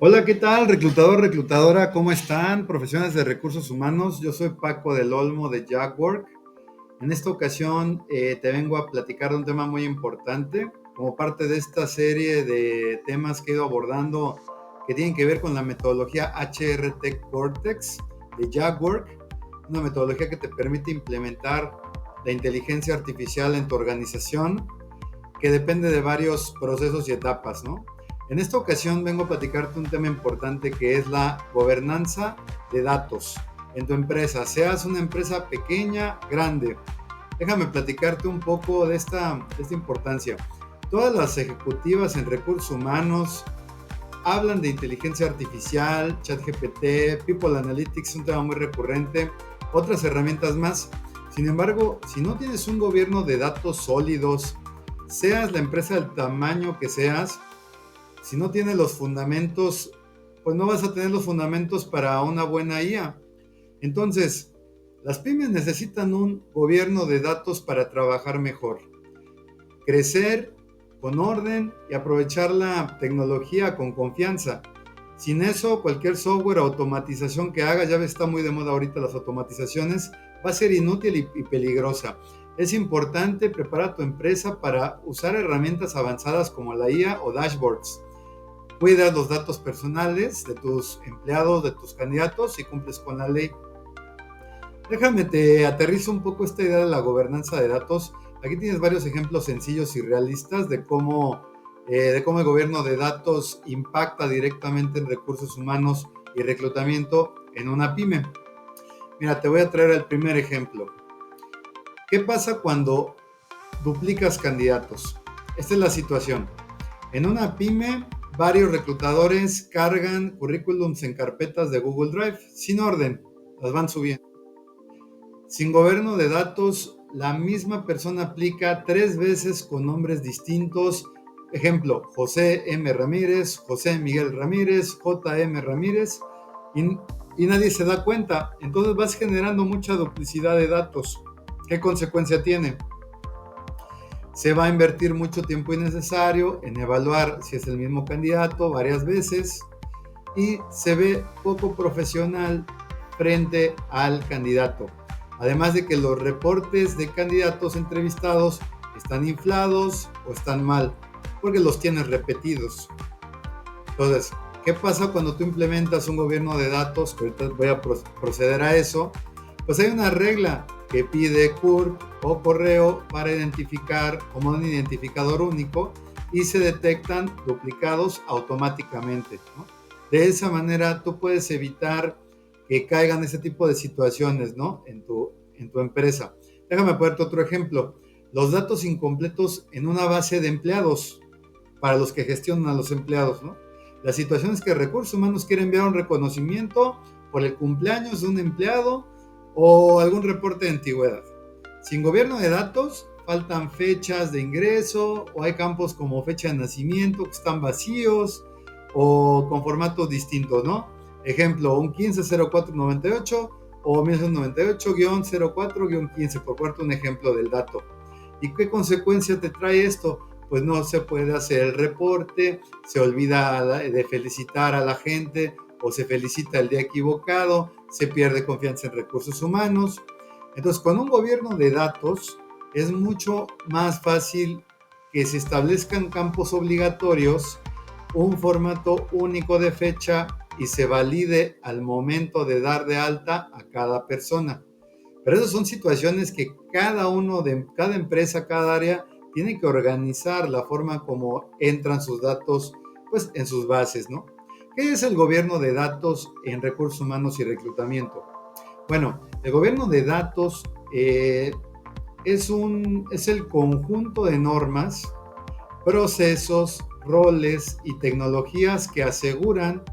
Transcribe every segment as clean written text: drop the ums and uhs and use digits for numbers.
Hola, ¿qué tal? Reclutador, reclutadora, ¿cómo están? Profesionales de recursos humanos. Yo soy Paco del Olmo de Jackwork. En esta ocasión te vengo a platicar de un tema muy importante como parte de esta serie de temas que he ido abordando que tienen que ver con la metodología HRT Cortex de Jackwork, una metodología que te permite implementar la inteligencia artificial en tu organización que depende de varios procesos y etapas, ¿no? En esta ocasión vengo a platicarte un tema importante que es la gobernanza de datos en tu empresa, seas una empresa pequeña, grande. Déjame platicarte un poco de esta importancia. Todas las ejecutivas en recursos humanos hablan de inteligencia artificial, ChatGPT, People Analytics, un tema muy recurrente, otras herramientas más. Sin embargo, si no tienes un gobierno de datos sólidos, seas la empresa del tamaño que seas, si no tienes los fundamentos, pues no vas a tener los fundamentos para una buena IA. Entonces, las pymes necesitan un gobierno de datos para trabajar mejor, crecer con orden y aprovechar la tecnología con confianza. Sin eso, cualquier software o automatización que haga, ya está muy de moda ahorita las automatizaciones, va a ser inútil y peligrosa. Es importante preparar tu empresa para usar herramientas avanzadas como la IA o dashboards. Cuidas los datos personales de tus empleados, de tus candidatos y cumples con la ley. Déjame te aterrizo un poco esta idea de la gobernanza de datos. Aquí tienes varios ejemplos sencillos y realistas de cómo el gobierno de datos impacta directamente en recursos humanos y reclutamiento en una pyme. Mira, te voy a traer el primer ejemplo. ¿Qué pasa cuando duplicas candidatos? Esta es la situación. En una pyme, varios reclutadores cargan currículums en carpetas de Google Drive sin orden, las van subiendo. Sin gobierno de datos, la misma persona aplica 3 veces con nombres distintos. Ejemplo, José M. Ramírez, José Miguel Ramírez, J. M. Ramírez, y, y nadie se da cuenta. Entonces vas generando mucha duplicidad de datos. ¿Qué consecuencia tiene? Se va a invertir mucho tiempo innecesario en evaluar si es el mismo candidato varias veces y se ve poco profesional frente al candidato. Además de que los reportes de candidatos entrevistados están inflados o están mal, porque los tienes repetidos. Entonces, ¿qué pasa cuando tú implementas un gobierno de datos? Que ahorita voy a proceder a eso. Pues hay una regla que pide CURP o correo para identificar como un identificador único y se detectan duplicados automáticamente, ¿no? De esa manera tú puedes evitar que caigan ese tipo de situaciones, ¿no? En tu empresa. Déjame ponerte otro ejemplo. Los datos incompletos en una base de empleados para los que gestionan a los empleados, ¿no? La situación es que Recursos Humanos quiere enviar un reconocimiento por el cumpleaños de un empleado o algún reporte de antigüedad. Sin gobierno de datos, faltan fechas de ingreso o hay campos como fecha de nacimiento que están vacíos o con formatos distintos, ¿no? Ejemplo, un 150498 o 1998-04-15, por ponerte un ejemplo del dato. ¿Y qué consecuencia te trae esto? Pues no se puede hacer el reporte, se olvida de felicitar a la gente o se felicita el día equivocado, se pierde confianza en recursos humanos. Entonces, con un gobierno de datos es mucho más fácil que se establezcan campos obligatorios, un formato único de fecha y se valide al momento de dar de alta a cada persona. Pero esas son situaciones que cada empresa, cada área, tiene que organizar la forma como entran sus datos, pues en sus bases, ¿no? ¿Qué es el gobierno de datos en recursos humanos y reclutamiento? Bueno, el gobierno de datos es el conjunto de normas, procesos, roles y tecnologías que aseguran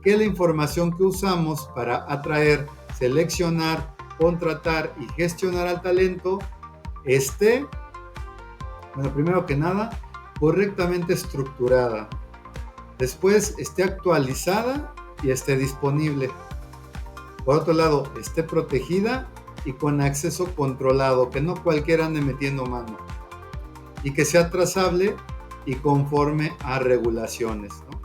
que la información que usamos para atraer, seleccionar, contratar y gestionar al talento esté, bueno, primero que nada, correctamente estructurada. Después, esté actualizada y esté disponible. Por otro lado, esté protegida y con acceso controlado, que no cualquiera ande metiendo mano. Y que sea trazable y conforme a regulaciones, ¿no?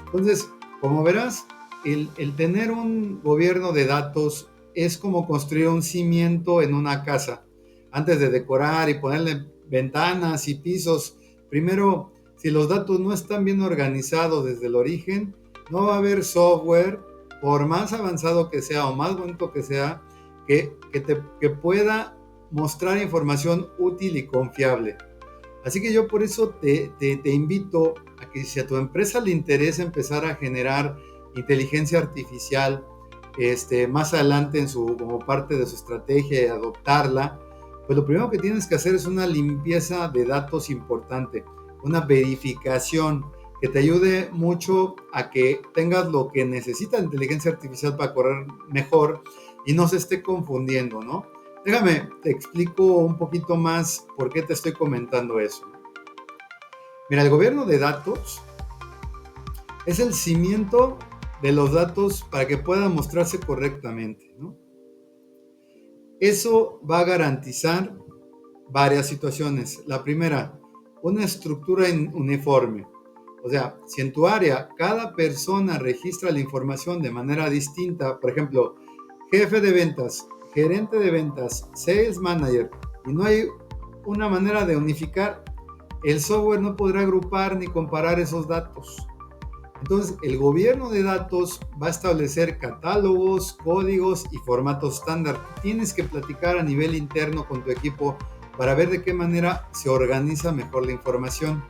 Entonces, Como verás, el tener un gobierno de datos es como construir un cimiento en una casa. Antes de decorar y ponerle ventanas y pisos, primero, si los datos no están bien organizados desde el origen, no va a haber software, por más avanzado que sea o más bonito que sea, que pueda mostrar información útil y confiable. Así que yo por eso te invito a que si a tu empresa le interesa empezar a generar inteligencia artificial más adelante como parte de su estrategia y adoptarla, pues lo primero que tienes que hacer es una limpieza de datos importante, una verificación que te ayude mucho a que tengas lo que necesita la inteligencia artificial para correr mejor y no se esté confundiendo, ¿no? Déjame, te explico un poquito más por qué te estoy comentando eso. Mira, el gobierno de datos es el cimiento de los datos para que puedan mostrarse correctamente, ¿no? Eso va a garantizar varias situaciones. La primera, una estructura uniforme. O sea, si en tu área cada persona registra la información de manera distinta, por ejemplo, jefe de ventas, gerente de ventas, sales manager, y no hay una manera de unificar, el software no podrá agrupar ni comparar esos datos. Entonces, el gobierno de datos va a establecer catálogos, códigos y formatos estándar. Tienes que platicar a nivel interno con tu equipo para ver de qué manera se organiza mejor la información.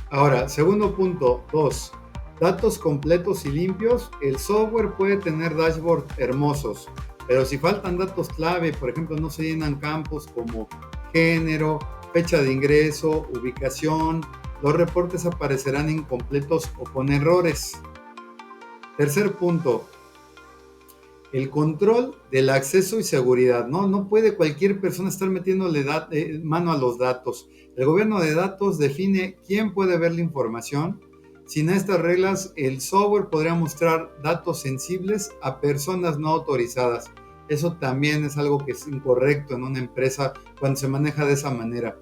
Ahora, segundo punto, 2. Datos completos y limpios. El software puede tener dashboards hermosos, pero si faltan datos clave, por ejemplo, no se llenan campos como género, fecha de ingreso, ubicación, los reportes aparecerán incompletos o con errores. Tercer punto, el control del acceso y seguridad. No puede cualquier persona estar metiéndole mano a los datos. El gobierno de datos define quién puede ver la información. Sin estas reglas, el software podría mostrar datos sensibles a personas no autorizadas. Eso también es algo que es incorrecto en una empresa cuando se maneja de esa manera.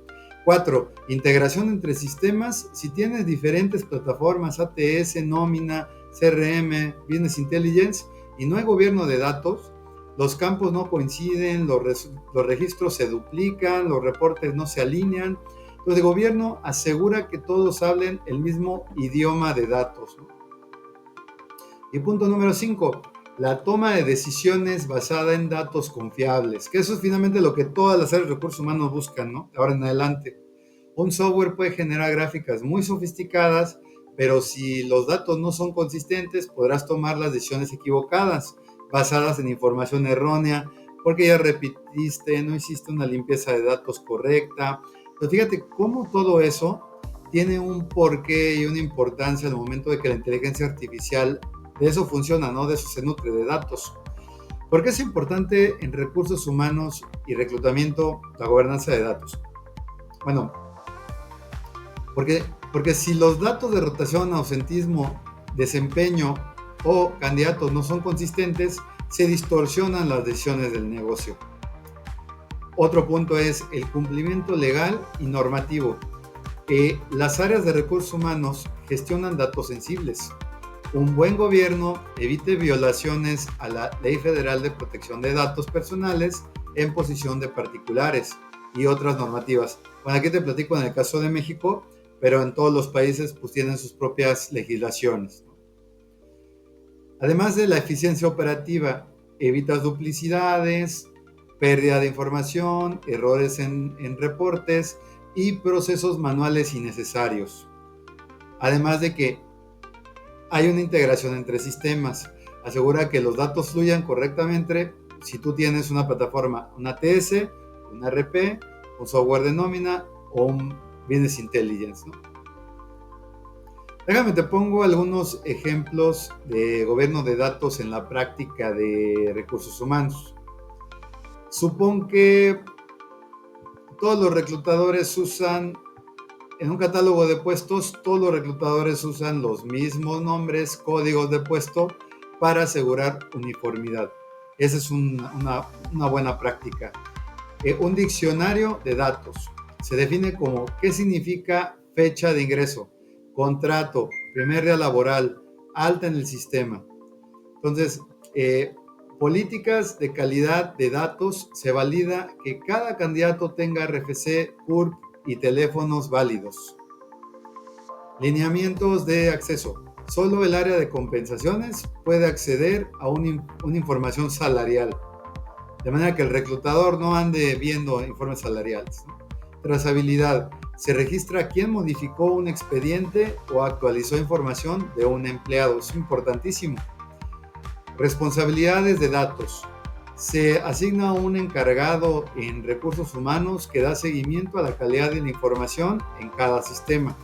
4. Integración entre sistemas. Si tienes diferentes plataformas, ATS, nómina, CRM, Business Intelligence, y no hay gobierno de datos, los campos no coinciden, los registros se duplican, los reportes no se alinean. Entonces, el gobierno asegura que todos hablen el mismo idioma de datos, ¿no? Y punto número 5, la toma de decisiones basada en datos confiables, que eso es finalmente lo que todas las áreas de recursos humanos buscan, ¿no? Ahora en adelante. Un software puede generar gráficas muy sofisticadas, pero si los datos no son consistentes, podrás tomar las decisiones equivocadas, basadas en información errónea, porque ya repetiste, no hiciste una limpieza de datos correcta. Pero fíjate cómo todo eso tiene un porqué y una importancia al momento de que la inteligencia artificial de eso funciona, ¿no? De eso se nutre, de datos. ¿Por qué es importante en recursos humanos y reclutamiento la gobernanza de datos? Bueno, porque si los datos de rotación, ausentismo, desempeño o candidatos no son consistentes, se distorsionan las decisiones del negocio. Otro punto es el cumplimiento legal y normativo. Las áreas de recursos humanos gestionan datos sensibles. Un buen gobierno evite violaciones a la Ley Federal de Protección de Datos Personales en posesión de particulares y otras normativas. Bueno, aquí te platico en el caso de México, pero en todos los países pues tienen sus propias legislaciones. Además de la eficiencia operativa, evitas duplicidades, pérdida de información, errores en reportes y procesos manuales innecesarios. Además de que hay una integración entre sistemas, asegura que los datos fluyan correctamente. Si tú tienes una plataforma, una ATS, un RP, un software de nómina o un Business Intelligence, ¿no? Déjame, te pongo algunos ejemplos de gobierno de datos en la práctica de recursos humanos. Supón que todos los reclutadores usan, en un catálogo de puestos, todos los reclutadores usan los mismos nombres, códigos de puesto para asegurar uniformidad. Esa es una buena práctica. Un diccionario de datos se define como qué significa fecha de ingreso, contrato, primer día laboral, alta en el sistema. Entonces, políticas de calidad de datos, se valida que cada candidato tenga RFC, CURP y teléfonos válidos. Lineamientos de acceso. Solo el área de compensaciones puede acceder a una información salarial, de manera que el reclutador no ande viendo informes salariales, ¿no? Trazabilidad. Se registra quién modificó un expediente o actualizó información de un empleado. Es importantísimo. Responsabilidades de datos. Se asigna un encargado en recursos humanos que da seguimiento a la calidad de la información en cada sistema.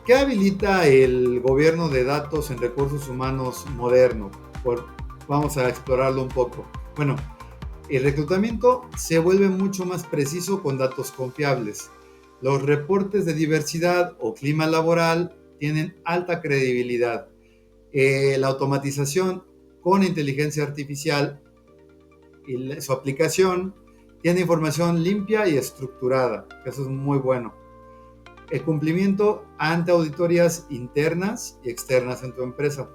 ¿Qué habilita el gobierno de datos en recursos humanos moderno? Vamos a explorarlo un poco. Bueno, el reclutamiento se vuelve mucho más preciso con datos confiables. Los reportes de diversidad o clima laboral tienen alta credibilidad. La automatización con inteligencia artificial y su aplicación tiene información limpia y estructurada. Eso es muy bueno. El cumplimiento ante auditorías internas y externas en tu empresa.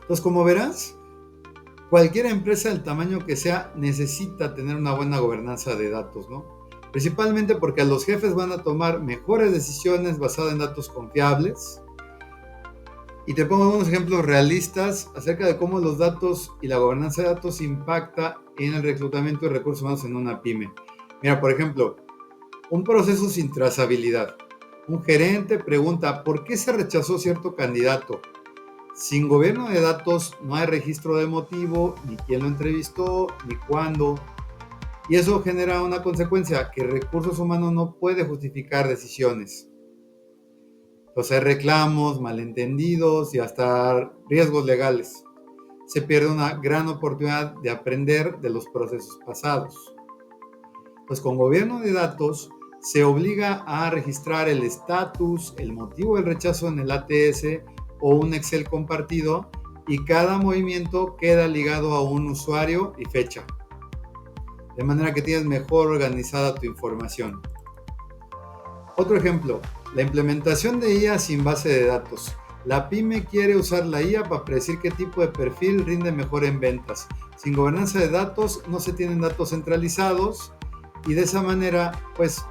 Entonces, como verás, cualquier empresa del tamaño que sea necesita tener una buena gobernanza de datos, ¿no? Principalmente porque los jefes van a tomar mejores decisiones basadas en datos confiables. Y te pongo unos ejemplos realistas acerca de cómo los datos y la gobernanza de datos impacta en el reclutamiento de recursos humanos en una pyme. Mira, por ejemplo, un proceso sin trazabilidad. Un gerente pregunta, ¿por qué se rechazó cierto candidato? Sin gobierno de datos no hay registro de motivo, ni quién lo entrevistó, ni cuándo. Y eso genera una consecuencia, que recursos humanos no puede justificar decisiones. Entonces hay reclamos, malentendidos y hasta riesgos legales. Se pierde una gran oportunidad de aprender de los procesos pasados. Pues con gobierno de datos se obliga a registrar el estatus, el motivo del rechazo en el ATS o un Excel compartido, y cada movimiento queda ligado a un usuario y fecha, de manera que tienes mejor organizada tu información. Otro ejemplo, la implementación de IA sin base de datos. La pyme quiere usar la IA para predecir qué tipo de perfil rinde mejor en ventas. Sin gobernanza de datos no se tienen datos centralizados y de esa manera pues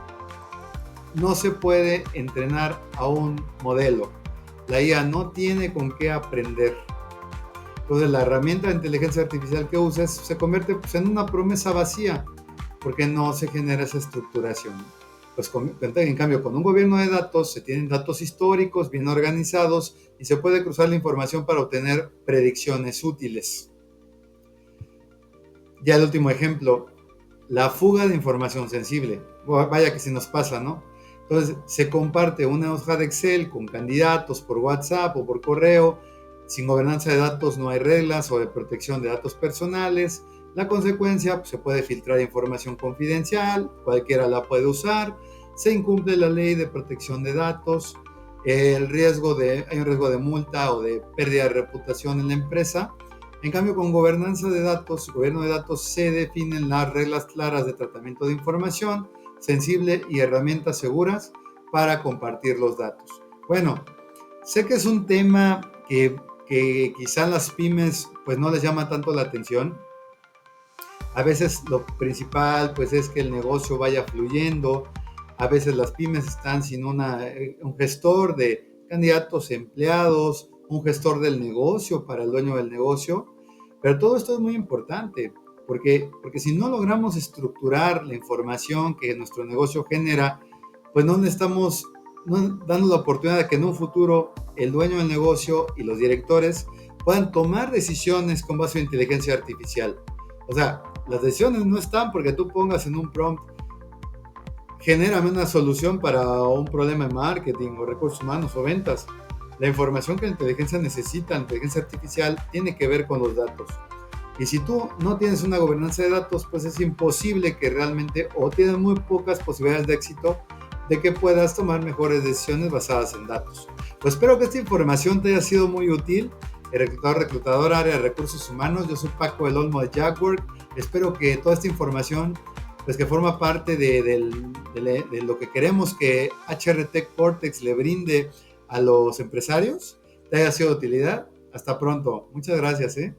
no se puede entrenar a un modelo. La IA no tiene con qué aprender. Entonces la herramienta de inteligencia artificial que uses se convierte pues, en una promesa vacía porque no se genera esa estructuración. Pues en cambio con un gobierno de datos se tienen datos históricos bien organizados y se puede cruzar la información para obtener predicciones útiles. Ya el último ejemplo, la fuga de información sensible. Vaya que se nos pasa, ¿no? Entonces se comparte una hoja de Excel con candidatos por WhatsApp o por correo. Sin gobernanza de datos no hay reglas sobre protección de datos personales. La consecuencia, pues, se puede filtrar información confidencial, cualquiera la puede usar, se incumple la ley de protección de datos, hay un riesgo de multa o de pérdida de reputación en la empresa. En cambio, con gobernanza de datos, gobierno de datos, se definen las reglas claras de tratamiento de información sensible y herramientas seguras para compartir los datos. Bueno, sé que es un tema que quizá las pymes pues no les llama tanto la atención. A veces lo principal pues es que el negocio vaya fluyendo. A veces las pymes están sin un gestor de candidatos empleados, un gestor del negocio para el dueño del negocio. Pero todo esto es muy importante porque si no logramos estructurar la información que nuestro negocio genera, pues no estamos dando la oportunidad de que en un futuro el dueño del negocio y los directores puedan tomar decisiones con base en inteligencia artificial. O sea, las decisiones no están porque tú pongas en un prompt, genérame una solución para un problema de marketing o recursos humanos o ventas. La información que la inteligencia necesita, la inteligencia artificial, tiene que ver con los datos. Y si tú no tienes una gobernanza de datos, pues es imposible que realmente, o tienes muy pocas posibilidades de éxito, de que puedas tomar mejores decisiones basadas en datos. Pues espero que esta información te haya sido muy útil. El reclutador, área de recursos humanos. Yo soy Paco del Olmo de Jackwork. Espero que toda esta información pues que forma parte de lo que queremos que HRT Cortex le brinde a los empresarios, te haya sido de utilidad. Hasta pronto. Muchas gracias, ¿eh?